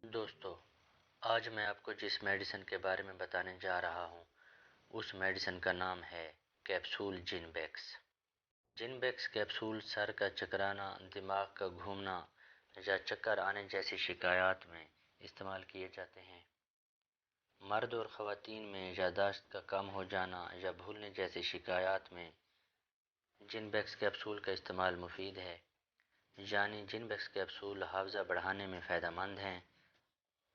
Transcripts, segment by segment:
دوستو، آج میں آپ کو جس میڈیسن کے بارے میں بتانے جا رہا ہوں اس میڈیسن کا نام ہے کیپسول جنبیکس۔ جنبیکس کیپسول سر کا چکرانا، دماغ کا گھومنا یا چکر آنے جیسی شکایات میں استعمال کیے جاتے ہیں۔ مرد اور خواتین میں یادداشت کا کم ہو جانا یا بھولنے جیسی شکایات میں جنبیکس کیپسول کا استعمال مفید ہے، یعنی جنبیکس کیپسول حافظہ بڑھانے میں فائدہ مند ہیں۔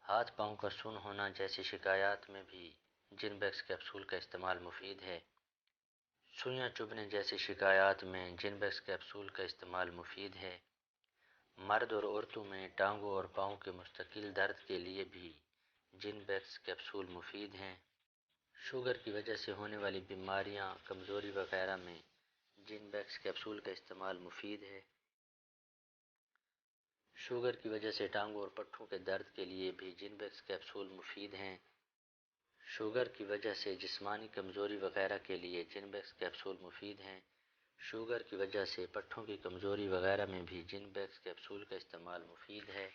ہاتھ پاؤں کا سن ہونا جیسی شکایات میں بھی جنبیکس کیپسول کا استعمال مفید ہے۔ سوئیاں چبھنے جیسی شکایات میں جنبیکس کیپسول کا استعمال مفید ہے۔ مرد اور عورتوں میں ٹانگوں اور پاؤں کے مستقل درد کے لیے بھی جنبیکس کیپسول مفید ہیں۔ شوگر کی وجہ سے ہونے والی بیماریاں، کمزوری وغیرہ میں جنبیکس کیپسول کا استعمال مفید ہے۔ شوگر کی وجہ سے ٹانگوں اور پٹھوں کے درد کے لیے بھی جنبیکس کیپسول مفید ہیں۔ شوگر کی وجہ سے جسمانی کمزوری وغیرہ کے لیے جنبیکس کیپسول مفید ہیں۔ شوگر کی وجہ سے پٹھوں کی کمزوری وغیرہ میں بھی جنبیکس کیپسول کا استعمال مفید ہے۔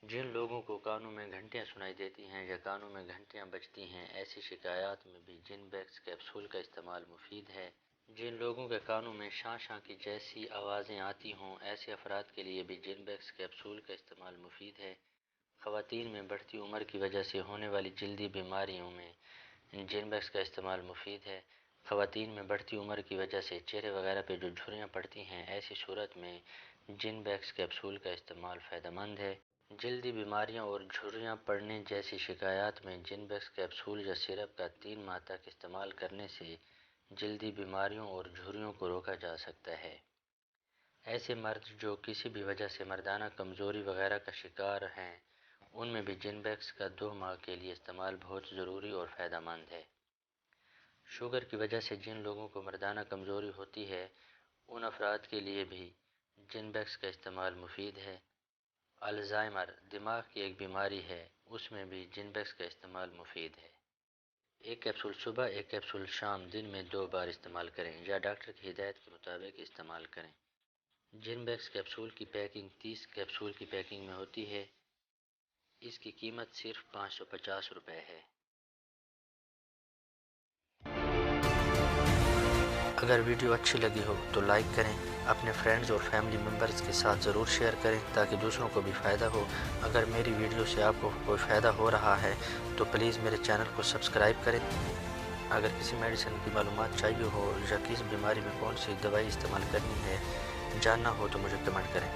جن لوگوں کو کانوں میں گھنٹیاں سنائی دیتی ہیں یا کانوں میں گھنٹیاں بجتی ہیں، ایسی شکایات میں بھی جنبیکس کیپسول کا استعمال مفید ہے۔ جن لوگوں کے کانوں میں شاں شاں کی جیسی آوازیں آتی ہوں، ایسے افراد کے لیے بھی جنبیکس کیپسول کا استعمال مفید ہے۔ خواتین میں بڑھتی عمر کی وجہ سے ہونے والی جلدی بیماریوں میں جنبیکس کا استعمال مفید ہے۔ خواتین میں بڑھتی عمر کی وجہ سے چہرے وغیرہ پہ جو جھریاں پڑتی ہیں، ایسی صورت میں جنبیکس کیپسول کا استعمال فائدہ مند ہے۔ جلدی بیماریاں اور جھریاں پڑنے جیسی شکایات میں جنبیکس کیپسول یا سرپ کا 3 ماہ تک استعمال کرنے سے جلدی بیماریوں اور جھریوں کو روکا جا سکتا ہے۔ ایسے مرد جو کسی بھی وجہ سے مردانہ کمزوری وغیرہ کا شکار ہیں، ان میں بھی جنبیکس کا 2 ماہ کے لیے استعمال بہت ضروری اور فائدہ مند ہے۔ شوگر کی وجہ سے جن لوگوں کو مردانہ کمزوری ہوتی ہے، ان افراد کے لیے بھی جنبیکس کا استعمال مفید ہے۔ الزائمر دماغ کی ایک بیماری ہے، اس میں بھی جنبیکس کا استعمال مفید ہے۔ ایک کیپسول صبح، ایک کیپسول شام، دن میں 2 بار استعمال کریں یا ڈاکٹر کی ہدایت کے مطابق استعمال کریں۔ جنبیکس کیپسول کی پیکنگ 30 کیپسول کی پیکنگ میں ہوتی ہے۔ اس کی قیمت صرف 550 روپے ہے۔ اگر ویڈیو اچھی لگی ہو تو لائک کریں، اپنے فرینڈز اور فیملی ممبرز کے ساتھ ضرور شیئر کریں تاکہ دوسروں کو بھی فائدہ ہو۔ اگر میری ویڈیو سے آپ کو کوئی فائدہ ہو رہا ہے تو پلیز میرے چینل کو سبسکرائب کریں۔ اگر کسی میڈیسن کی معلومات چاہیے ہو یا کس بیماری میں کون سی دوائی استعمال کرنی ہے جاننا ہو تو مجھے کمنٹ کریں۔